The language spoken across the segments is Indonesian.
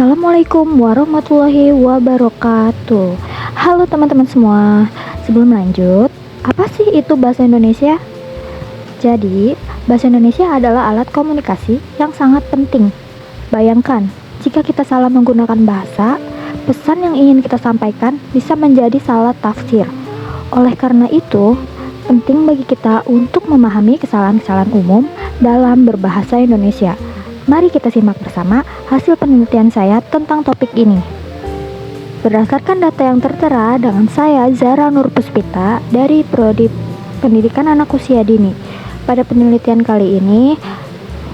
Assalamualaikum warahmatullahi wabarakatuh. Halo teman-teman semua. Sebelum lanjut, apa sih itu bahasa Indonesia? Jadi, bahasa Indonesia adalah alat komunikasi yang sangat penting. Bayangkan, jika kita salah menggunakan bahasa, pesan yang ingin kita sampaikan bisa menjadi salah tafsir. Oleh karena itu, penting bagi kita untuk memahami kesalahan-kesalahan umum dalam berbahasa Indonesia. Mari kita simak bersama hasil penelitian saya tentang topik ini. Berdasarkan data yang tertera dengan saya, Zara Nur Puspita dari Prodi Pendidikan Anak Usia Dini. Pada penelitian kali ini,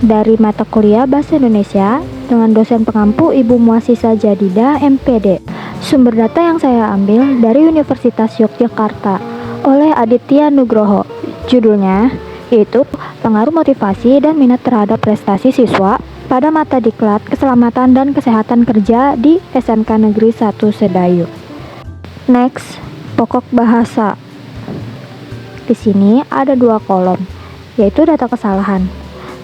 dari mata kuliah Bahasa Indonesia dengan dosen pengampu Ibu Muasisa Jadida, MPD. Sumber data yang saya ambil dari Universitas Yogyakarta oleh Aditya Nugroho. Judulnya yaitu pengaruh motivasi dan minat terhadap prestasi siswa pada mata diklat keselamatan dan kesehatan kerja di SMK Negeri 1 Sedayu. Next, pokok bahasa. Di sini ada 2 kolom, yaitu data kesalahan.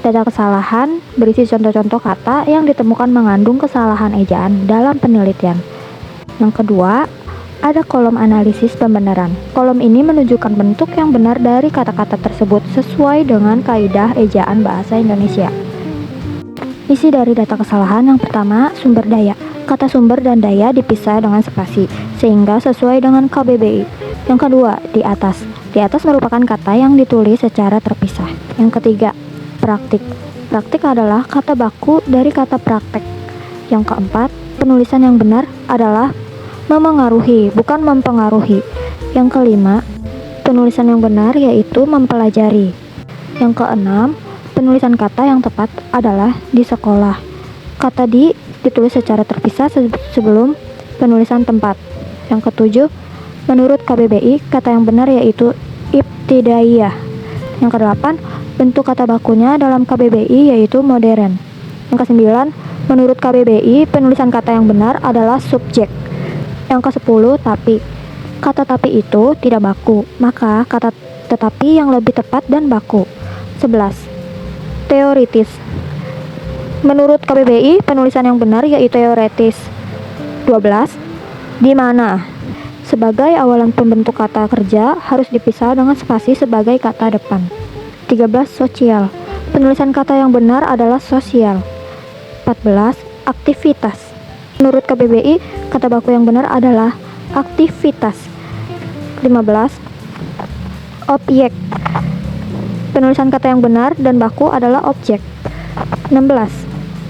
Data kesalahan berisi contoh-contoh kata yang ditemukan mengandung kesalahan ejaan dalam penelitian. Yang kedua, ada kolom analisis pembenaran. Kolom ini menunjukkan bentuk yang benar dari kata-kata tersebut sesuai dengan kaidah ejaan bahasa Indonesia. Isi dari data kesalahan yang pertama, sumber daya. Kata sumber dan daya dipisah dengan spasi, sehingga sesuai dengan KBBI. Yang kedua, di atas. Di atas merupakan kata yang ditulis secara terpisah. Yang ketiga, praktik. Praktik adalah kata baku dari kata praktek. Yang keempat, penulisan yang benar adalah memengaruhi, bukan mempengaruhi. Yang kelima, penulisan yang benar yaitu mempelajari. Yang keenam, penulisan kata yang tepat adalah di sekolah. Kata ditulis secara terpisah sebelum penulisan tempat. Yang ketujuh, menurut KBBI, kata yang benar yaitu ibtidaiyah. Yang kedelapan, bentuk kata bakunya dalam KBBI yaitu modern. Yang kesembilan, menurut KBBI, penulisan kata yang benar adalah subjek. Yang ke-10, tapi. Kata tapi itu tidak baku, maka kata tetapi yang lebih tepat dan baku. 11. Teoritis. Menurut KBBI, penulisan yang benar yaitu teoretis. 12. Di mana. Sebagai awalan pembentuk kata kerja harus dipisah dengan spasi sebagai kata depan. 13. Sosial. Penulisan kata yang benar adalah sosial. 14. Aktivitas. Menurut KBBI, kata baku yang benar adalah aktivitas. 15. Objek. Penulisan kata yang benar dan baku adalah objek. 16.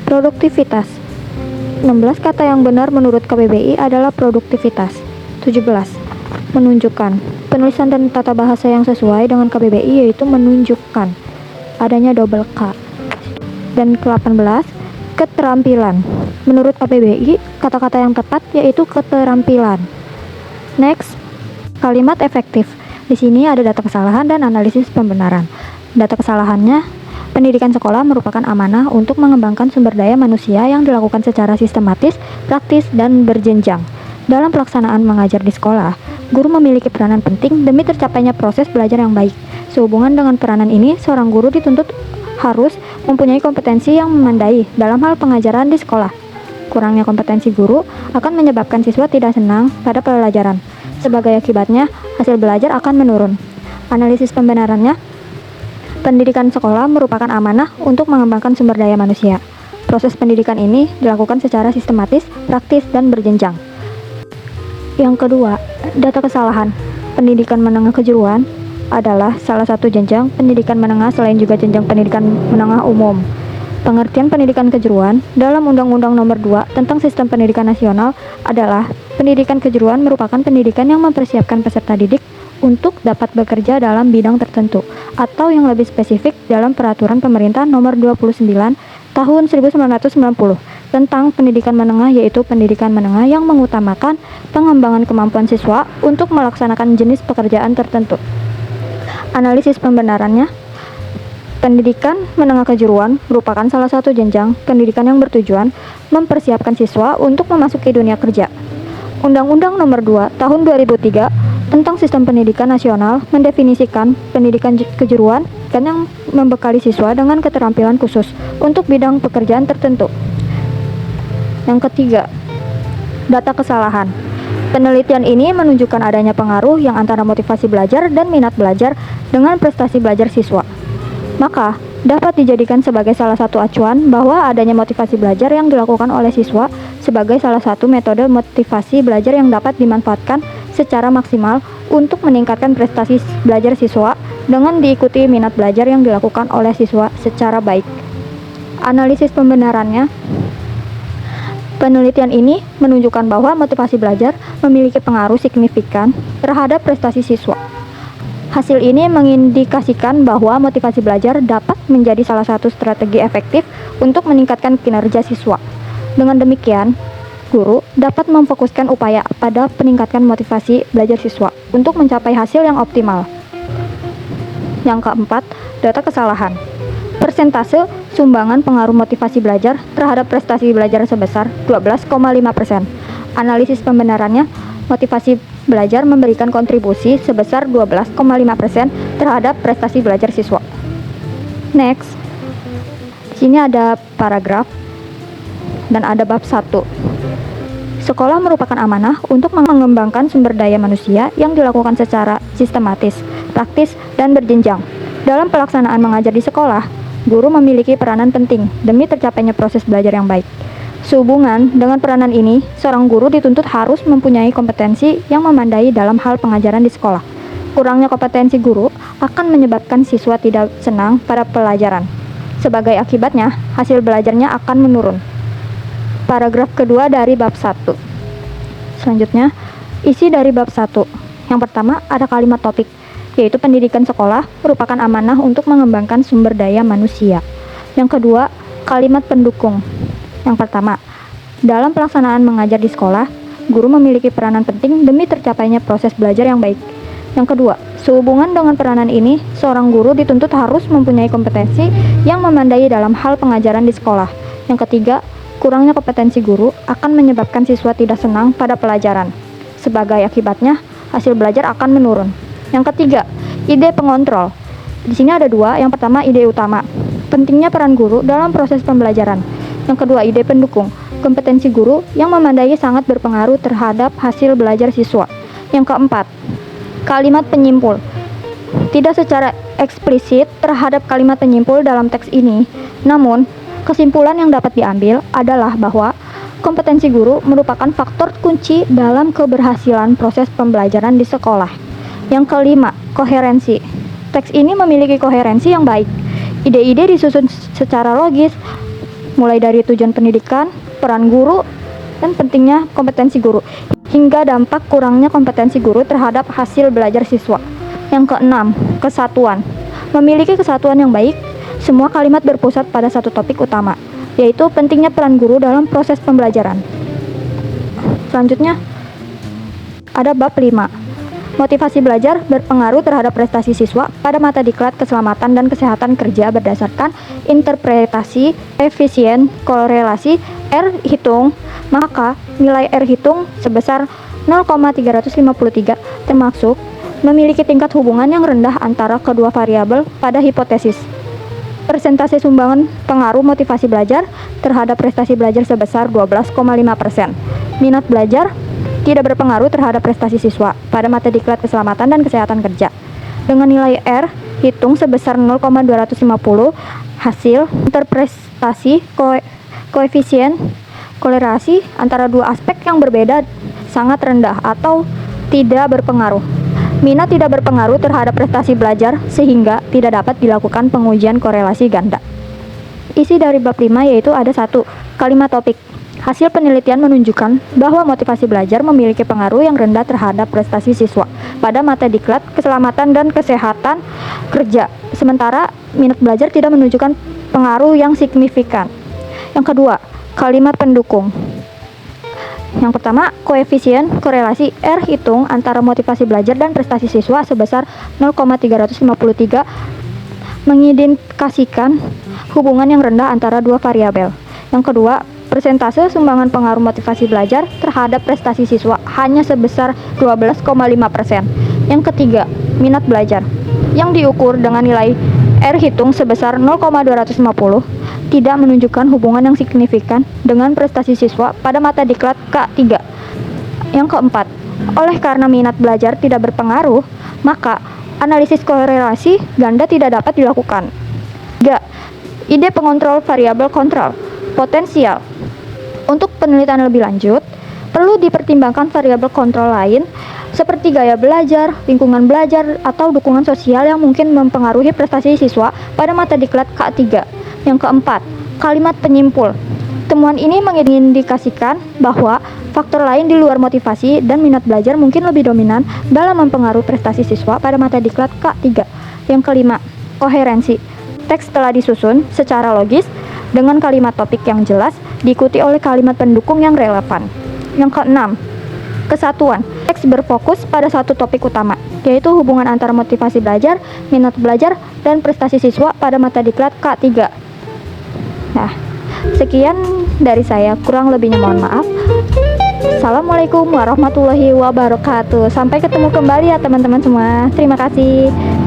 Produktivitas. 16 kata yang benar menurut KBBI adalah produktivitas. 17. Menunjukkan. Penulisan dan tata bahasa yang sesuai dengan KBBI yaitu menunjukkan adanya double K. Dan ke-18, keterampilan. Menurut KBBI, kata-kata yang tepat yaitu keterampilan. Next, kalimat efektif. Di sini ada data kesalahan dan analisis pembenaran. Data kesalahannya, pendidikan sekolah merupakan amanah untuk mengembangkan sumber daya manusia yang dilakukan secara sistematis, praktis, dan berjenjang. Dalam pelaksanaan mengajar di sekolah, guru memiliki peranan penting demi tercapainya proses belajar yang baik. Sehubungan dengan peranan ini, seorang guru dituntut harus mempunyai kompetensi yang memadai dalam hal pengajaran di sekolah. Kurangnya kompetensi guru akan menyebabkan siswa tidak senang pada pelajaran. Sebagai akibatnya, hasil belajar akan menurun. Analisis pembenarannya, pendidikan sekolah merupakan amanah untuk mengembangkan sumber daya manusia. Proses pendidikan ini dilakukan secara sistematis, praktis, dan berjenjang. Yang kedua, data kesalahan. Pendidikan menengah kejuruan adalah salah satu jenjang pendidikan menengah selain juga jenjang pendidikan menengah umum. Pengertian pendidikan kejuruan dalam Undang-Undang Nomor 2 tentang Sistem Pendidikan Nasional adalah pendidikan kejuruan merupakan pendidikan yang mempersiapkan peserta didik untuk dapat bekerja dalam bidang tertentu atau yang lebih spesifik dalam Peraturan Pemerintah Nomor 29 Tahun 1990 tentang pendidikan menengah yaitu pendidikan menengah yang mengutamakan pengembangan kemampuan siswa untuk melaksanakan jenis pekerjaan tertentu. Analisis pembenarannya, pendidikan menengah kejuruan merupakan salah satu jenjang pendidikan yang bertujuan mempersiapkan siswa untuk memasuki dunia kerja. Undang-Undang Nomor 2 Tahun 2003 tentang Sistem Pendidikan Nasional mendefinisikan pendidikan kejuruan dan yang membekali siswa dengan keterampilan khusus untuk bidang pekerjaan tertentu. Yang ketiga, data kesalahan. Penelitian ini menunjukkan adanya pengaruh yang antara motivasi belajar dan minat belajar dengan prestasi belajar siswa. Maka, dapat dijadikan sebagai salah satu acuan bahwa adanya motivasi belajar yang dilakukan oleh siswa sebagai salah satu metode motivasi belajar yang dapat dimanfaatkan secara maksimal untuk meningkatkan prestasi belajar siswa dengan diikuti minat belajar yang dilakukan oleh siswa secara baik. Analisis pembenarannya. Penelitian ini menunjukkan bahwa motivasi belajar memiliki pengaruh signifikan terhadap prestasi siswa. Hasil ini mengindikasikan bahwa motivasi belajar dapat menjadi salah satu strategi efektif untuk meningkatkan kinerja siswa. Dengan demikian, guru dapat memfokuskan upaya pada peningkatan motivasi belajar siswa untuk mencapai hasil yang optimal. Yang keempat, data kesalahan. Persentase sumbangan pengaruh motivasi belajar terhadap prestasi belajar sebesar 12,5%. Analisis pembenarannya, motivasi belajar memberikan kontribusi sebesar 12,5% terhadap prestasi belajar siswa. Next, di sini ada paragraf dan ada bab 1. Sekolah merupakan amanah untuk mengembangkan sumber daya manusia yang dilakukan secara sistematis, praktis, dan berjenjang. Dalam pelaksanaan mengajar di sekolah, guru memiliki peranan penting demi tercapainya proses belajar yang baik. Sehubungan dengan peranan ini, seorang guru dituntut harus mempunyai kompetensi yang memadai dalam hal pengajaran di sekolah. Kurangnya kompetensi guru akan menyebabkan siswa tidak senang pada pelajaran. Sebagai akibatnya, hasil belajarnya akan menurun. Paragraf kedua dari bab 1. Selanjutnya, isi dari bab 1. Yang pertama, ada kalimat topik, yaitu pendidikan sekolah merupakan amanah untuk mengembangkan sumber daya manusia. Yang kedua, kalimat pendukung. Yang pertama, dalam pelaksanaan mengajar di sekolah, guru memiliki peranan penting demi tercapainya proses belajar yang baik. Yang kedua, sehubungan dengan peranan ini, seorang guru dituntut harus mempunyai kompetensi yang memadai dalam hal pengajaran di sekolah. Yang ketiga, kurangnya kompetensi guru akan menyebabkan siswa tidak senang pada pelajaran. Sebagai akibatnya, hasil belajar akan menurun. Yang ketiga, ide pengontrol. Di sini ada dua. Yang pertama, ide utama, pentingnya peran guru dalam proses pembelajaran. Yang kedua, ide pendukung, kompetensi guru yang memadai sangat berpengaruh terhadap hasil belajar siswa. Yang keempat, kalimat penyimpul. Tidak secara eksplisit terhadap kalimat penyimpul dalam teks ini, namun kesimpulan yang dapat diambil adalah bahwa kompetensi guru merupakan faktor kunci dalam keberhasilan proses pembelajaran di sekolah. Yang kelima, koherensi. Teks ini memiliki koherensi yang baik. Ide-ide disusun secara logis, mulai dari tujuan pendidikan, peran guru, dan pentingnya kompetensi guru, hingga dampak kurangnya kompetensi guru terhadap hasil belajar siswa. Yang keenam, kesatuan. Memiliki kesatuan yang baik, semua kalimat berpusat pada satu topik utama, yaitu pentingnya peran guru dalam proses pembelajaran. Selanjutnya, ada bab 5. Motivasi belajar berpengaruh terhadap prestasi siswa pada mata diklat keselamatan dan kesehatan kerja berdasarkan interpretasi efisien korelasi R hitung, maka nilai R hitung sebesar 0,353 termasuk memiliki tingkat hubungan yang rendah antara kedua variabel pada hipotesis. Persentase sumbangan pengaruh motivasi belajar terhadap prestasi belajar sebesar 12,5%. Minat belajar tidak berpengaruh terhadap prestasi siswa pada mata diklat keselamatan dan kesehatan kerja. Dengan nilai R hitung sebesar 0,250, hasil interpretasi koefisien korelasi antara dua aspek yang berbeda sangat rendah atau tidak berpengaruh. Minat tidak berpengaruh terhadap prestasi belajar sehingga tidak dapat dilakukan pengujian korelasi ganda. Isi dari bab 5 yaitu ada 1. Kalimat topik. Hasil penelitian menunjukkan bahwa motivasi belajar memiliki pengaruh yang rendah terhadap prestasi siswa pada mata diklat keselamatan dan kesehatan kerja, sementara minat belajar tidak menunjukkan pengaruh yang signifikan. Yang kedua, kalimat pendukung. Yang pertama, koefisien korelasi R hitung antara motivasi belajar dan prestasi siswa sebesar 0,353 mengindikasikan hubungan yang rendah antara dua variabel. Yang kedua, persentase sumbangan pengaruh motivasi belajar terhadap prestasi siswa hanya sebesar 12,5%. Yang ketiga, minat belajar yang diukur dengan nilai R hitung sebesar 0,250 tidak menunjukkan hubungan yang signifikan dengan prestasi siswa pada mata diklat K3. Yang keempat, oleh karena minat belajar tidak berpengaruh, maka analisis korelasi ganda tidak dapat dilakukan. 3. Ide pengontrol variabel kontrol potensial. Untuk penelitian lebih lanjut, perlu dipertimbangkan variabel kontrol lain seperti gaya belajar, lingkungan belajar, atau dukungan sosial yang mungkin mempengaruhi prestasi siswa pada mata diklat K3. Yang keempat, kalimat penyimpul. Temuan ini mengindikasikan bahwa faktor lain di luar motivasi dan minat belajar mungkin lebih dominan dalam mempengaruhi prestasi siswa pada mata diklat K3. Yang kelima, koherensi. Teks telah disusun secara logis dengan kalimat topik yang jelas diikuti oleh kalimat pendukung yang relevan. Yang keenam, kesatuan. Teks berfokus pada satu topik utama, yaitu hubungan antara motivasi belajar, minat belajar, dan prestasi siswa pada mata diklat K3. Nah, sekian dari saya, kurang lebihnya mohon maaf. Assalamualaikum warahmatullahi wabarakatuh. Sampai ketemu kembali ya teman-teman semua. Terima kasih.